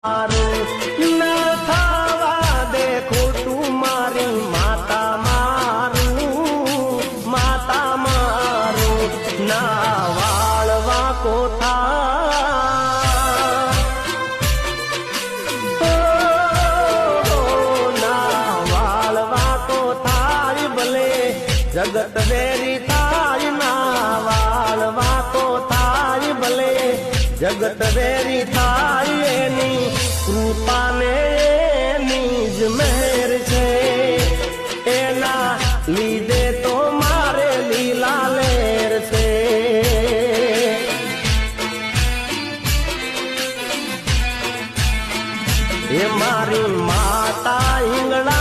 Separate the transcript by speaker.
Speaker 1: ન થવા દે ખોટું મારી માતા મારું ના વાળવા કોઠા ના વાળવા કોઠા ભલે જગત વેરી થાય ના વાળવા કોઠા ભલે જગત વેરી થાય એની કૃપાને એની જ મહેર છે એના લીધે તો મારે લીલા લેર છે એ મારી માતા હિંગળા